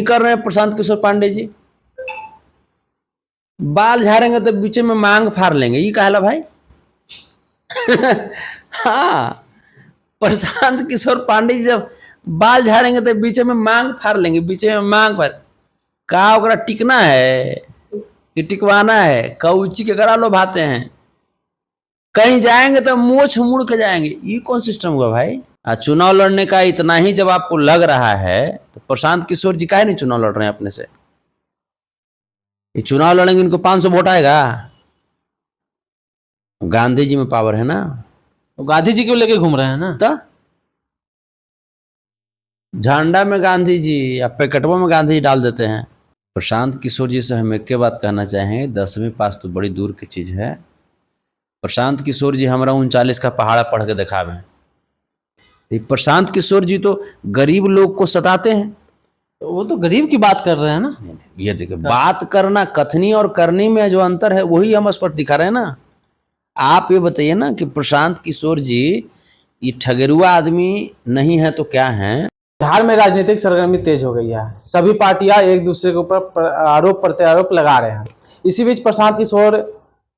कर रहे हैं प्रशांत किशोर पांडे जी। बाल झाड़ेंगे तो बीच में मांग फाड़ लेंगे, ये कहला भाई। हाँ, प्रशांत किशोर पांडे जी जब बाल झाड़ेंगे तो बीच में मांग फाड़ लेंगे, बीच में मांग फाड़ का ओकरा टिकना है कि टिकवाना है, कौची के गला लो भाते हैं। कहीं जाएंगे तो मोछ मुड़ के जाएंगे, ये कौन सिस्टम हुआ भाई। चुनाव लड़ने का इतना ही जब आपको लग रहा है तो प्रशांत किशोर जी काहे नहीं चुनाव लड़ रहे हैं अपने से। ये चुनाव लड़ेंगे, इनको 500 वोट आएगा। गांधी जी में पावर है ना, गांधी जी क्यों लेके घूम रहे हैं ना, तो झंडा में गांधी जी या पैकेटों में गांधी जी डाल देते हैं। प्रशांत किशोर जी से हम एक के बात कहना चाहेंगे, 10वीं पास तो बड़ी दूर की चीज है। प्रशांत किशोर जी हमारा 39 का पहाड़ा पढ़ के दिखावे। प्रशांत किशोर जी तो गरीब लोग को सताते हैं। तो वो तो गरीब की बात कर रहे हैं ना। ये देखिए, बात करना, कथनी और करनी में जो अंतर है वही हम स्पष्ट दिखा रहे हैं ना। आप ये बताइए ना कि प्रशांत किशोर जी ये ठगेरुआ आदमी नहीं है तो क्या है। बिहार में राजनीतिक सरगर्मी तेज हो गई है, सभी पार्टियां एक दूसरे के ऊपर आरोप प्रत्यारोप लगा रहे हैं। इसी बीच प्रशांत किशोर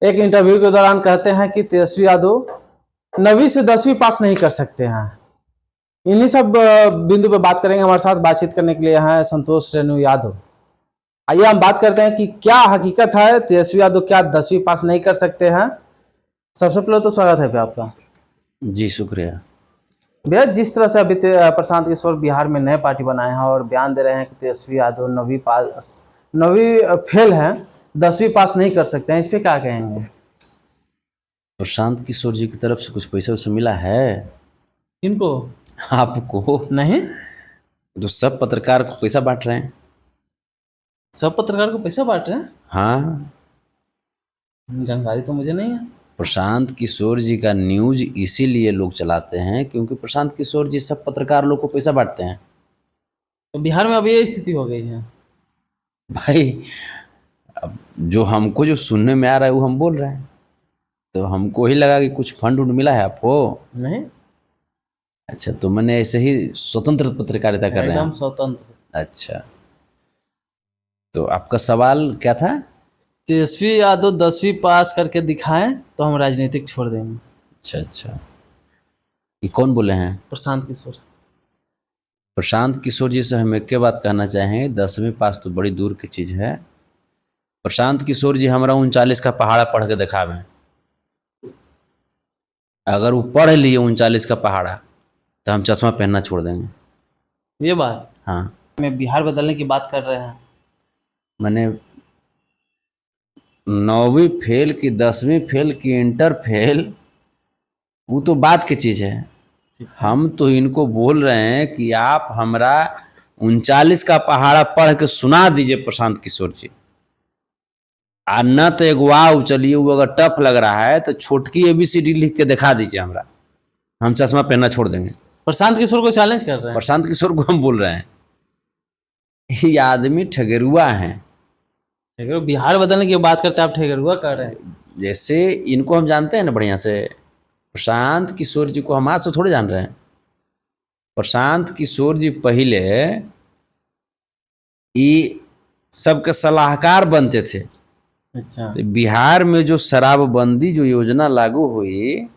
एक इंटरव्यू के दौरान कहते हैं कि तेजस्वी यादव 9वीं से 10वीं पास नहीं कर सकते हैं। इन्हीं सब बिंदु पे बात करेंगे। हमारे साथ बातचीत करने के लिए हैं संतोष रेणु यादव। आइए हम बात करते हैं कि क्या हकीकत है, तेजस्वी यादव क्या 10वीं पास नहीं कर सकते हैं। सबसे पहले तो स्वागत है भैया आपका। जी शुक्रिया भैया, जिस तरह से अभी प्रशांत किशोर बिहार में नए पार्टी बनाए हैं और बयान दे रहे हैं कि तेजस्वी यादव 9वीं फेल है, 10वीं पास नहीं कर सकते हैं, इस पे क्या कहेंगे। प्रशांत किशोर जी की तरफ से कुछ पैसा वैसे मिला है किनको? आपको नहीं, तो सब पत्रकार को पैसा बांट रहे हैं। सब पत्रकार को पैसा बांट रहे हैं? हाँ, जानकारी तो मुझे नहीं है। प्रशांत किशोर जी का न्यूज इसीलिए लोग चलाते हैं क्योंकि प्रशांत किशोर जी सब पत्रकार लोग को पैसा बांटते हैं। तो बिहार में अभी ये स्थिति हो गई है भाई, अब जो हमको जो सुनने में आ रहा है वो हम बोल रहे हैं, तो हमको ही लगा कि कुछ फंड उंड मिला है आपको। नहीं, अच्छा, तो मैंने ऐसे ही स्वतंत्र पत्रकारिता कर रहे हैं। एकदम स्वतंत्र। अच्छा, तो आपका सवाल क्या था। तेजस्वी यादव 10वीं पास करके दिखाएं तो हम राजनीतिक छोड़ देंगे। अच्छा अच्छा, ये कौन बोले हैं। प्रशांत किशोर। प्रशांत किशोर जी से हम एक के बात कहना चाहेंगे, 10वीं पास तो बड़ी दूर की चीज है। प्रशांत किशोर जी हमारा 39 का पहाड़ा पढ़ के दिखावे। अगर वो पढ़ लिए 39 का पहाड़ा तो हम चश्मा पहनना छोड़ देंगे। ये बात, हाँ, मैं बिहार बदलने की बात कर रहे हैं। मैंने 9वीं फेल की, 10वीं फेल की, इंटर फेल, वो तो बात की चीज है। हम तो इनको बोल रहे हैं कि आप हमरा 39 का पहाड़ा पढ़ के सुना दीजिए प्रशांत किशोर जी। न तो एक वाव, चलिए वो अगर टफ लग रहा है तो छोटकी ABCD लिख के दिखा दीजिए हमरा, हम चश्मा पहनना छोड़ देंगे। प्रशांत किशोर को चैलेंज कर रहे हैं। प्रशांत किशोर को हम बोल रहे हैं ये आदमी ठगेरुआ है। बिहार बदलने की बात करते आप ठगेरुआ कर रहे हैं। जैसे इनको हम जानते हैं ना बढ़िया से, प्रशांत किशोर जी को हम आज से थोड़े जान रहे हैं। प्रशांत किशोर जी पहले ये सबके सलाहकार बनते थे। अच्छा, तो बिहार में जो शराबबंदी जो योजना लागू हुई,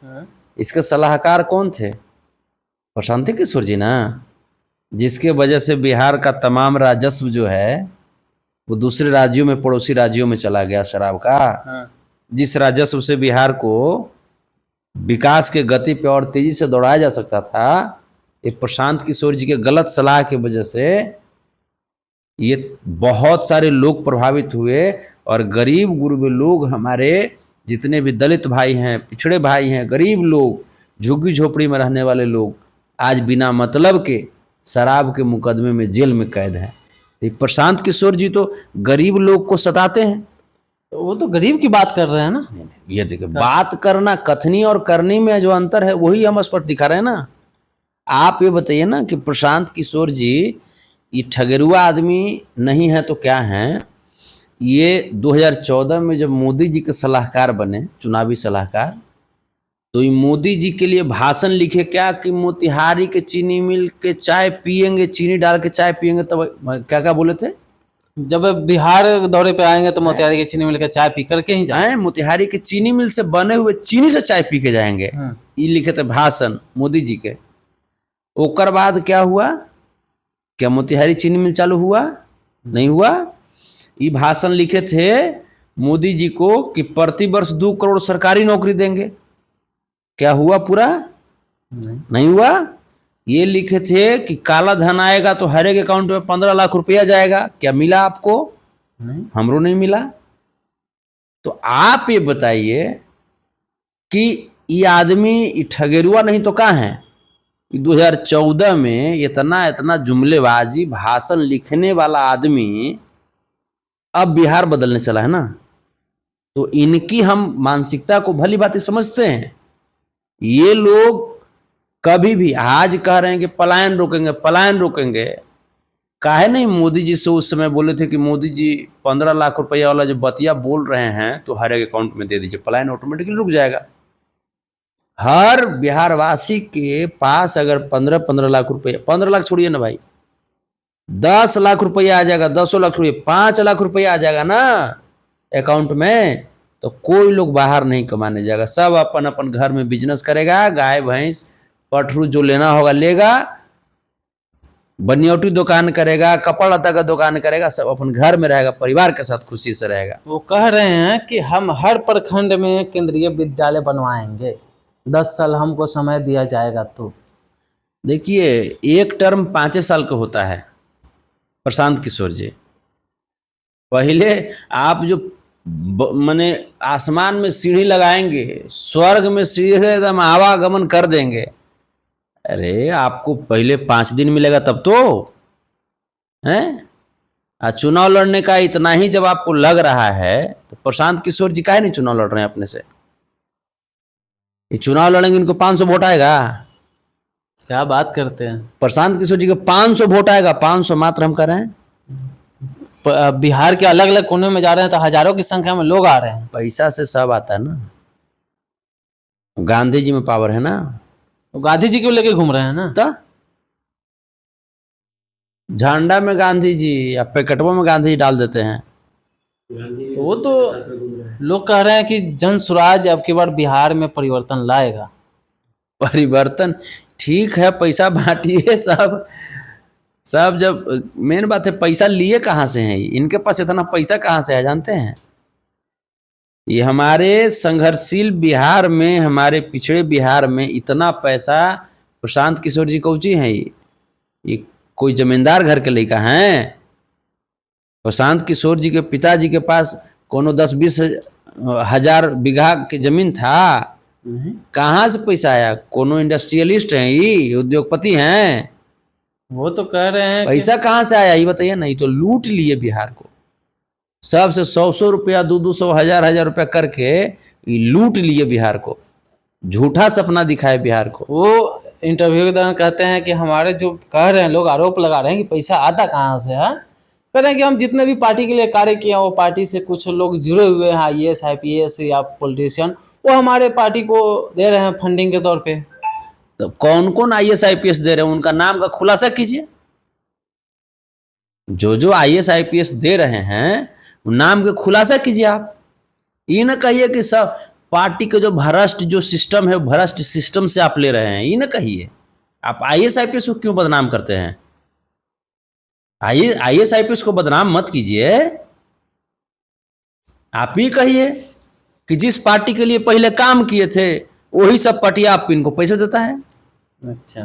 इसके सलाहकार कौन थे। प्रशांत किशोर जी ना, जिसके वजह से बिहार का तमाम राजस्व जो है वो दूसरे राज्यों में, पड़ोसी राज्यों में चला गया शराब का। जिस राजस्व से बिहार को विकास के गति पे और तेजी से दौड़ाया जा सकता था, ये प्रशांत किशोर जी के गलत सलाह की वजह से ये बहुत सारे लोग प्रभावित हुए। और गरीब गुरबे लोग, हमारे जितने भी दलित भाई हैं, पिछड़े भाई हैं, गरीब लोग, झुग्गी झोपड़ी में रहने वाले लोग आज बिना मतलब के शराब के मुकदमे में जेल में कैद हैं। प्रशांत किशोर जी तो गरीब लोग को सताते हैं। तो वो तो गरीब की बात कर रहे हैं ना। ये देखिए, बात करना, कथनी और करनी में जो अंतर है वही हम स्पष्ट दिखा रहे हैं ना। आप ये बताइए ना कि प्रशांत किशोर जी ये ठगेरुआ आदमी नहीं है तो क्या है। ये 2014 में जब मोदी जी के सलाहकार बने, चुनावी सलाहकार, तो ये मोदी जी के लिए भाषण लिखे क्या कि मोतिहारी के चीनी मिल के चाय पियेंगे, चीनी डाल के चाय पियेंगे, तब क्या क्या बोले थे? जब बिहार दौरे पे आएंगे तो मोतिहारी की चीनी मिल के चाय पी करके ही जाए। मोतिहारी के चीनी मिल से बने हुए चीनी से चाय पी के जाएंगे, ये लिखे थे भाषण मोदी जी के। ओकर बाद क्या हुआ? क्या मोतिहारी चीनी मिल चालू हुआ? नहीं हुआ। ये भाषण लिखे थे मोदी जी को कि प्रति वर्ष 2 करोड़ सरकारी नौकरी देंगे। क्या हुआ पूरा? नहीं हुआ। ये लिखे थे कि काला धन आएगा तो हर एक अकाउंट में 15 लाख रुपया जाएगा। क्या मिला आपको? नहीं, हमरो नहीं मिला। तो आप ये बताइए कि ये आदमी ठगेरुआ नहीं तो कहाँ है? 2014 में इतना जुमलेबाजी भाषण लिखने वाला आदमी अब बिहार बदलने चला है ना। तो इनकी हम मानसिकता को भली बात समझते हैं। ये लोग कभी भी आज कह रहे हैं कि पलायन रोकेंगे, पलायन रोकेंगे। काहे नहीं मोदी जी से उस समय बोले थे कि मोदी जी 15 लाख रुपया वाला जो बतिया बोल रहे हैं तो हर एक अकाउंट में दे दीजिए, पलायन ऑटोमेटिकली रुक जाएगा। हर बिहारवासी के पास अगर 15 लाख रुपया, 15 लाख छोड़िए ना भाई, 10 लाख रुपया आ जाएगा, 10 लाख छोड़िए 5 लाख रुपया आ जाएगा ना अकाउंट में, तो कोई लोग बाहर नहीं कमाने जाएगा। सब अपन अपन घर में बिजनेस करेगा, गाय भैंस पटरू जो लेना होगा लेगा, बनियोटी दुकान करेगा, कपड़ा लता का दुकान करेगा, सब अपन घर में रहेगा, परिवार के साथ खुशी से रहेगा। वो कह रहे हैं कि हम हर प्रखंड में केंद्रीय विद्यालय बनवाएंगे, 10 साल हमको समय दिया जाएगा। तो देखिए, एक टर्म 5 साल का होता है प्रशांत किशोर जी। पहले आप जो माने आसमान में सीढ़ी लगाएंगे, स्वर्ग में सीधे एकदम आवागमन कर देंगे। अरे आपको पहले 5 दिन मिलेगा तब तो हैं। चुनाव लड़ने का इतना ही जब आपको लग रहा है तो प्रशांत किशोर जी काहे नहीं चुनाव लड़ रहे हैं अपने से? ये चुनाव लड़ेंगे, इनको 500 वोट आएगा। क्या बात करते हैं? प्रशांत किशोर जी को 500 वोट आएगा, 500 मात्र हम कर रहे हैं। बिहार के अलग अलग कोने में जा रहे हैं तो हजारों की संख्या में लोग आ रहे हैं। पैसा से सब आता है ना, गांधी जी में पावर है ना। तो गांधी जी क्यों लेके घूम रहे हैं ना? तो झंडा में गांधी जी या पैकेटों में गांधी जी डाल देते हैं। तो वो तो लोग कह रहे हैं कि जन स्वराज अब की बार बिहार में परिवर्तन लाएगा। परिवर्तन ठीक है, पैसा बांटिए सब सब। जब मेन बात है पैसा लिए कहाँ से हैं? इनके पास इतना पैसा कहाँ से है जानते हैं? ये हमारे संघर्षशील बिहार में, हमारे पिछड़े बिहार में इतना पैसा प्रशांत किशोर जी कौची हैं? ये कोई जमींदार घर के लड़का हैं? प्रशांत किशोर जी के पिताजी के पास कोनो 10-20 हजार बीघा की जमीन था। कहाँ से पैसा आया? कोनो इंडस्ट्रियलिस्ट हैं, ये उद्योगपति हैं? वो तो कह रहे हैं पैसा कहाँ से आया ये बताइए। नहीं तो लूट लिए बिहार को, सबसे 100 रुपया, 200, 1000 रुपया करके लूट लिए बिहार को, झूठा सपना दिखाए बिहार को। वो इंटरव्यू के दौरान कहते हैं कि हमारे जो कह रहे हैं लोग, आरोप लगा रहे हैं कि पैसा आता कहाँ से है। कह रहे हैं कि हम जितने भी पार्टी के लिए कार्य किए वो पार्टी से कुछ लोग जुड़े हुए हैं, IAS IPS या पॉलिटिशियन, वो हमारे पार्टी को दे रहे हैं फंडिंग के तौर पे। तो कौन कौन IAS IPS दे रहे हैं उनका नाम का खुलासा कीजिए। जो जो IAS IPS दे रहे हैं नाम के खुलासा कीजिए। आप ये ना कहिए कि सब पार्टी के जो भ्रष्ट जो सिस्टम है, भ्रष्ट सिस्टम से आप ले रहे हैं, ये ना कहिए। आप IAS IPS को क्यों बदनाम करते हैं? IAS IPS को बदनाम मत कीजिए। आप ही कहिए कि जिस पार्टी के लिए पहले काम किए थे वही सब पार्टी आप इनको पैसे देता है। अच्छा,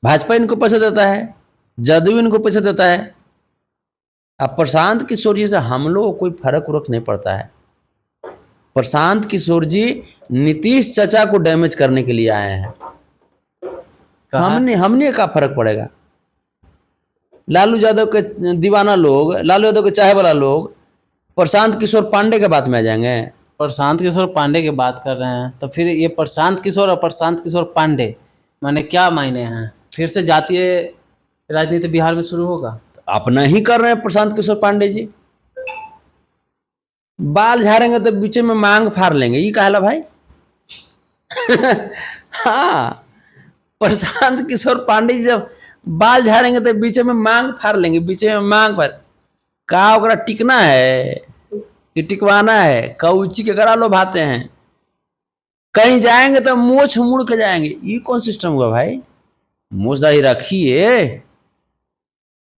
भाजपा इनको पैसे देता है, जदयू इनको पैसे देता है। अब प्रशांत किशोर जी से हम लोग को कोई फर्क उरक नहीं पड़ता है। प्रशांत किशोर जी नीतीश चाचा को डैमेज करने के लिए आए हैं। हमने क्या फर्क पड़ेगा? लालू यादव के दीवाना लोग, लालू यादव के चाहे वाला लोग प्रशांत किशोर पांडे के बात में आ जाएंगे। प्रशांत किशोर पांडे की बात कर रहे हैं तो फिर ये प्रशांत किशोर और प्रशांत किशोर पांडे माने क्या मायने हैं? फिर से जातीय राजनीति बिहार में शुरू होगा? अपना ही कर रहे हैं प्रशांत किशोर पांडे जी। बाल झाड़ेंगे तो बीच में मांग फाड़ लेंगे, ये कहला भाई। हाँ, प्रशांत किशोर पांडे जी जब बाल झाड़ेंगे तो बीच में मांग फाड़ लेंगे, बीच में मांग फाड़, का ओकरा टिकना है कि टिकवाना है, कौची के गला लोभाते हैं, कहीं जाएंगे तो मोछ मुड़ के जाएंगे। ये कौन सिस्टम हुआ भाई? मोछ दाढ़ी रखिए,